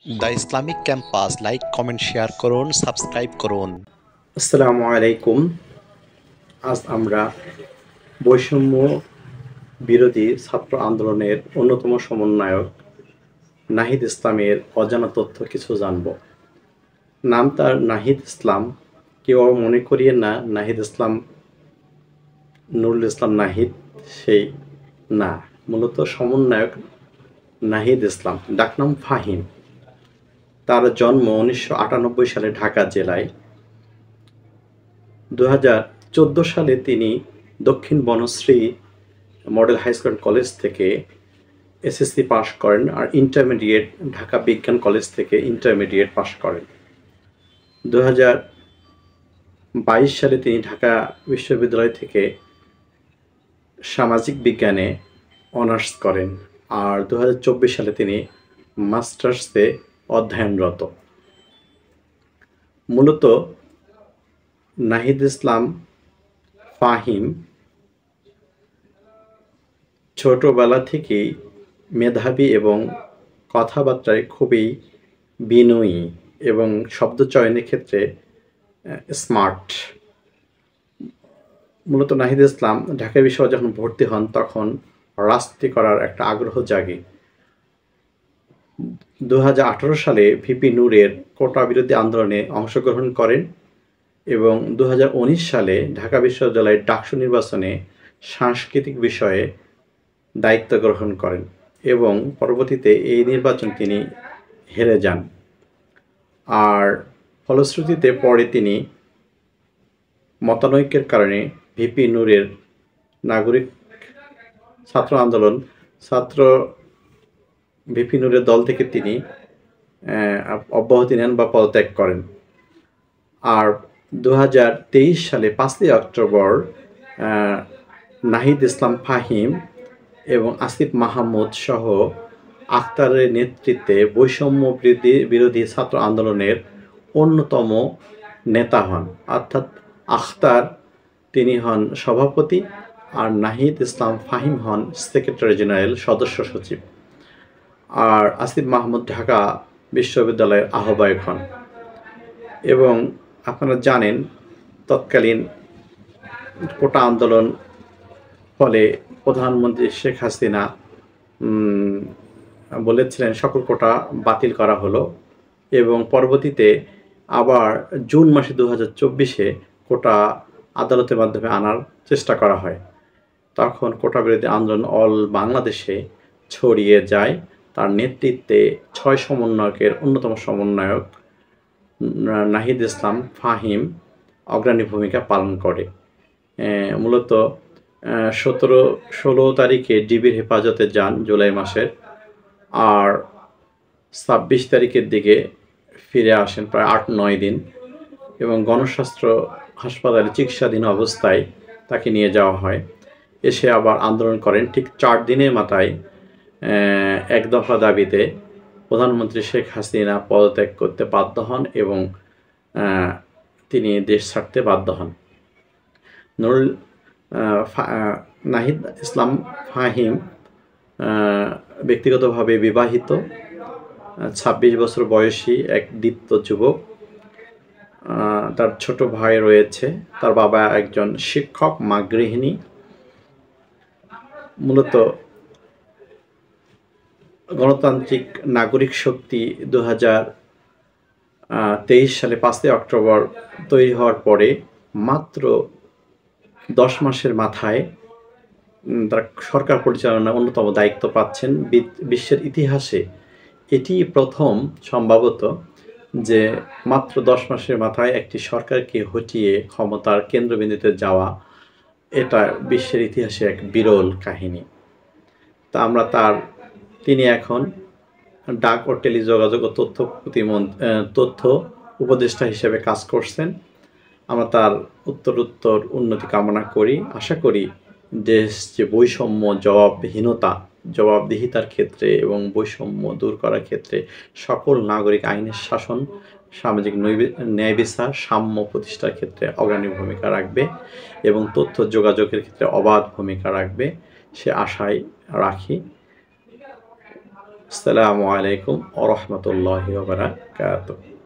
The Islamic campus like comment share করুন subscribe করুন। আসসালামু আলাইকুম। আজ আমরা বৈষম্য বিরোধী ছাত্র আন্দোলনের অন্যতম সমন্বয়ক নাহিদ ইসলামের অজানা তথ্য কিছু জানব। নাম তার নাহিদ ইসলাম, কেউ মনে করিয়ে না নাহিদ ইসলাম নুরুল ইসলাম নাহিদ, সেই না, মূলত সমন্বয়ক নাহিদ ইসলাম, ডাকনাম ফাহিম। তার জন্ম 1998 সালে ঢাকা জেলায়। 2014 সালে তিনি Dakshin Banasree model high school college থেকে এসএসসি পাশ করেন আর ইন্টারমিডিয়েট ঢাকা বিজ্ঞান কলেজ থেকে ইন্টারমিডিয়েট পাশ করেন। 2022 সালে তিনি ঢাকা বিশ্ববিদ্যালয় থেকে সামাজিক বিজ্ঞানে অনার্স করেন আর 2024 সালে তিনি মাস্টার্সে অধ্যয়নরত। মূলত নাহিদ ইসলাম ফাহিম ছোটবেলা থেকেই মেধাবী এবং কথাবার্তায় খুবই বিনয়ী এবং শব্দ চয়নের ক্ষেত্রে স্মার্ট। মূলত নাহিদ ইসলাম ঢাকা বিশ্ববিদ্যালয়ে যখন ভর্তি হন তখন রাজনীতি করার একটা আগ্রহ জাগে। 2018 সালে ভিপি নূরের কোটা বিরোধী আন্দোলনে অংশগ্রহণ করেন এবং 2019 সালে ঢাকা বিশ্ববিদ্যালয়ের ডাকসু নির্বাচনে সাংস্কৃতিক বিষয়ে দায়িত্ব গ্রহণ করেন এবং পরবর্তীতে এই নির্বাচন তিনি হেরে যান। আর ফলশ্রুতিতে পরে তিনি মতানৈক্যের কারণে ভিপি নূরের নাগরিক ছাত্র আন্দোলন ভিপি নূরের দল থেকে তিনি অব্যাহতি নেন বা পদত্যাগ করেন। আর 2023 সালে 5ই অক্টোবর নাহিদ ইসলাম ফাহিম এবং আসিফ মাহমুদ সহ আখতারের নেতৃত্বে বৈষম্য বিরোধী ছাত্র আন্দোলনের অন্যতম নেতা হন। অর্থাৎ আখতার তিনি হন সভাপতি আর নাহিদ ইসলাম ফাহিম হন সেক্রেটারি জেনারেল, সদস্য সচিব, আর আসিফ মাহমুদ ঢাকা বিশ্ববিদ্যালয়ের আহ্বায়ক হন। এবং আপনারা জানেন তৎকালীন কোটা আন্দোলন ফলে প্রধানমন্ত্রী শেখ হাসিনা বলেছিলেন সকল কোটা বাতিল করা হলো এবং পরবর্তীতে আবার জুন মাসে 2024-এ কোটা আদালতের মাধ্যমে আনার চেষ্টা করা হয়। তখন কোটা বিরোধী আন্দোলন অল বাংলাদেশে ছড়িয়ে যায়। তার নেতৃত্বে 6 সমন্বয়কের অন্যতম সমন্বয়ক নাহিদ ইসলাম ফাহিম অগ্রণী ভূমিকা পালন করে। মূলত 16 তারিখে ডিবির হেফাজতে যান জুলাই মাসের, আর 26 তারিখের দিকে ফিরে আসেন প্রায় 8-9 দিন এবং গণস্বাস্থ্য হাসপাতালে চিকিৎসাধীন অবস্থায় তাকে নিয়ে যাওয়া হয়। এসে আবার আন্দোলন করেন। ঠিক 4 দিনের মাথায় এক দফা দাবিতে প্রধানমন্ত্রী শেখ হাসিনা পদত্যাগ করতে বাধ্য হন এবং তিনি দেশ ছাড়তে বাধ্য হন। নাহিদ ইসলাম ফাহিম ব্যক্তিগতভাবে বিবাহিত, 26 বছর বয়সী এক দীপ্ত যুবক। তার ছোট ভাই রয়েছে, তার বাবা একজন শিক্ষক, মা গৃহিণী। মূলত গণতান্ত্রিক নাগরিক শক্তি 2023 সালে 5ই অক্টোবর তৈরি হওয়ার পরে মাত্র 10 মাসের মাথায় তারা সরকার পরিচালনার অন্যতম দায়িত্ব পাচ্ছেন। বিশ্বের ইতিহাসে এটি প্রথম সম্ভবত যে মাত্র 10 মাসের মাথায় একটি সরকারকে হটিয়ে ক্ষমতার কেন্দ্রবিন্দুতে যাওয়া, এটা বিশ্বের ইতিহাসে এক বিরল কাহিনী। তা আমরা তিনি এখন ডাক ও টেলিযোগাযোগ ও তথ্য উপদেষ্টা হিসেবে কাজ করছেন। আমরা তার উত্তরোত্তর উন্নতি কামনা করি। আশা করি দেশ যে বৈষম্য, জবাবদিহিতার ক্ষেত্রে এবং বৈষম্য দূর করার ক্ষেত্রে সকল নাগরিক আইনের শাসন, সামাজিক ন্যায় বিচার, সাম্য প্রতিষ্ঠার ক্ষেত্রে অগ্রণী ভূমিকা রাখবে এবং তথ্য যোগাযোগের ক্ষেত্রে অবাধ ভূমিকা রাখবে, সে আশায় রাখি। আসসালামু আলাইকুম ওয়া রাহমাতুল্লাহি ওয়া বারাকাতুহু।